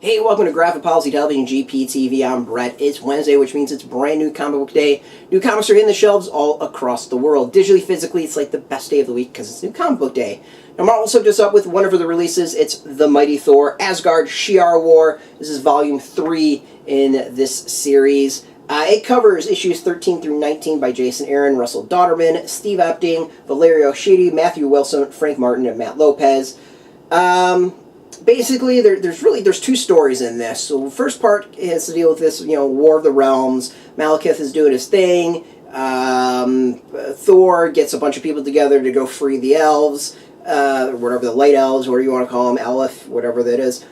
Hey, welcome to Graphic Policy Television GPTV. I'm Brett. It's Wednesday, which means it's brand new comic book day. New comics are hitting the shelves all across the world. Digitally, physically, it's like the best day of the week because it's new comic book day. Now, Marvel hooked us up with one of the releases. It's the Mighty Thor, Asgard, Shi'ar War. This is volume 3 in this series. It covers issues 13 through 19 by Jason Aaron, Russell Dauterman, Steve Epting, Valerio, Schiti, Matthew Wilson, Frank Martin, and Matt Lopes. Basically, there's two stories in this. So the first part has to deal with this, War of the Realms. Malekith is doing his thing. Thor gets a bunch of people together to go free the elves, whatever the light elves, whatever you want to call them, Aleph, whatever that is.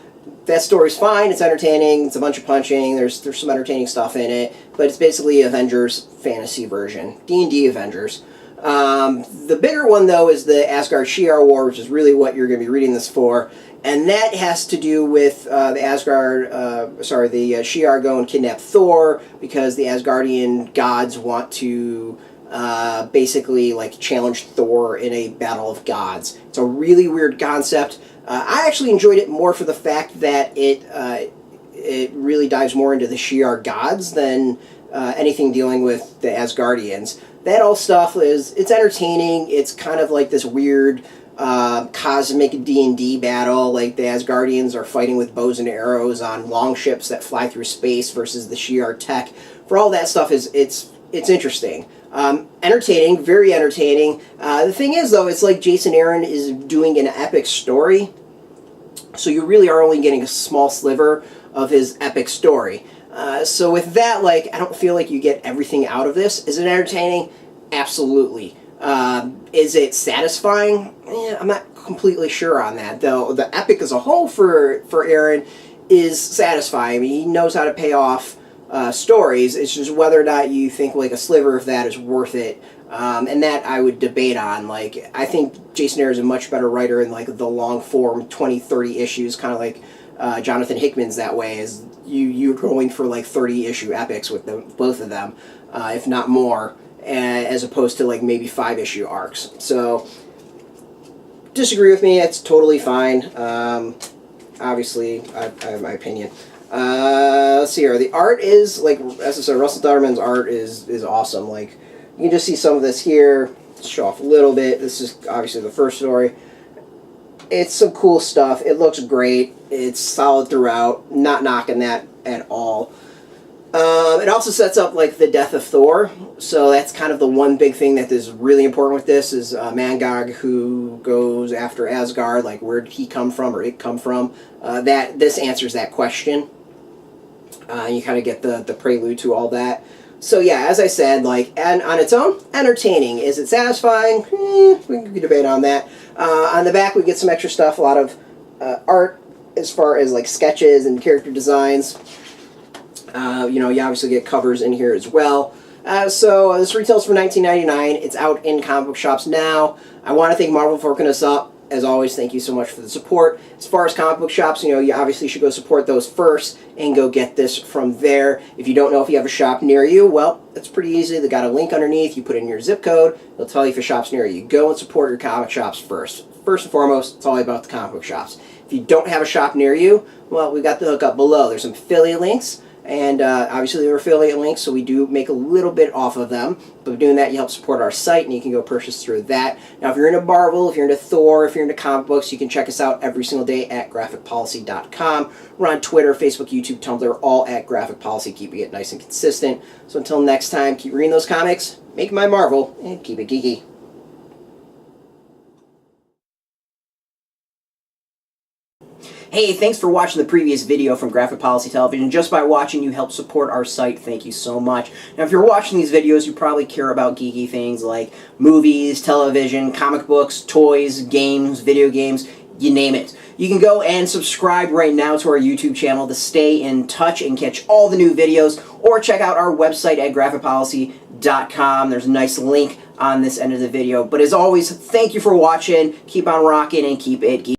That story's fine. It's entertaining. It's a bunch of punching. There's some entertaining stuff in it, but it's basically Avengers fantasy version, D&D Avengers. The bigger one, though, is the Asgard Shi'ar War, which is really what you're going to be reading this for. And that has to do with the Shi'ar go and kidnap Thor because the Asgardian gods want to basically challenge Thor in a battle of gods. It's a really weird concept. I actually enjoyed it more for the fact that it really dives more into the Shi'ar gods than anything dealing with the Asgardians. That all stuff it's entertaining. It's kind of like this weird cosmic D&D battle, like the Asgardians are fighting with bows and arrows on long ships that fly through space versus the Shi'ar tech. For all that stuff, it's interesting. Entertaining, very entertaining. The thing is, though, it's like Jason Aaron is doing an epic story, so you really are only getting a small sliver of his epic story. So with that, I don't feel like you get everything out of this. Is it entertaining? Absolutely. Is it satisfying? I'm not completely sure on that, though. The epic as a whole for Aaron is satisfying. I mean, he knows how to pay off stories. It's just whether or not you think a sliver of that is worth it. And that I would debate on. I think Jason Aaron is a much better writer in the long form 20, 30 issues, kind of like Jonathan Hickman's that way, is you're going for 30 issue epics with both of them, if not more, as opposed to maybe 5 issue arcs. So disagree with me, it's totally fine. Obviously I have my opinion. Let's see here. The art is as I said, Russell Dauterman's art is awesome. You can just see some of this here. Show off a little bit. This is obviously the first story. It's some cool stuff. It looks great. It's solid throughout. Not knocking that at all. It also sets up the death of Thor. So that's kind of the one big thing that is really important with this is Mangog, who goes after Asgard. Where did he come from or it come from? This answers that question. You kind of get the prelude to all that. So yeah, as I said, and on its own, entertaining. Is it satisfying? We can debate on that. On the back, we get some extra stuff, a lot of art as far as sketches and character designs. You obviously get covers in here as well. So this retails for $19.99. It's out in comic book shops now. I want to thank Marvel for hooking us up. As always, thank you so much for the support. As far as comic book shops, you obviously should go support those first and go get this from there. If you don't know if you have a shop near you, well, it's pretty easy. They got a link underneath. You put in your zip code. It'll tell you if a shop's near you. Go and support your comic shops first. First and foremost, it's all about the comic book shops. If you don't have a shop near you, well, we've got the hook up below. There's some affiliate links. And obviously they're affiliate links, so we do make a little bit off of them. But doing that, you help support our site, and you can go purchase through that. Now, if you're into Marvel, if you're into Thor, if you're into comic books, you can check us out every single day at graphicpolicy.com. We're on Twitter, Facebook, YouTube, Tumblr, all at Graphic Policy, keeping it nice and consistent. So until next time, keep reading those comics, make my Marvel, and keep it geeky. Hey, thanks for watching the previous video from Graphic Policy Television. Just by watching, you help support our site. Thank you so much. Now, if you're watching these videos, you probably care about geeky things like movies, television, comic books, toys, games, video games, you name it. You can go and subscribe right now to our YouTube channel to stay in touch and catch all the new videos, or check out our website at graphicpolicy.com. There's a nice link on this end of the video. But as always, thank you for watching. Keep on rocking and keep it geeky.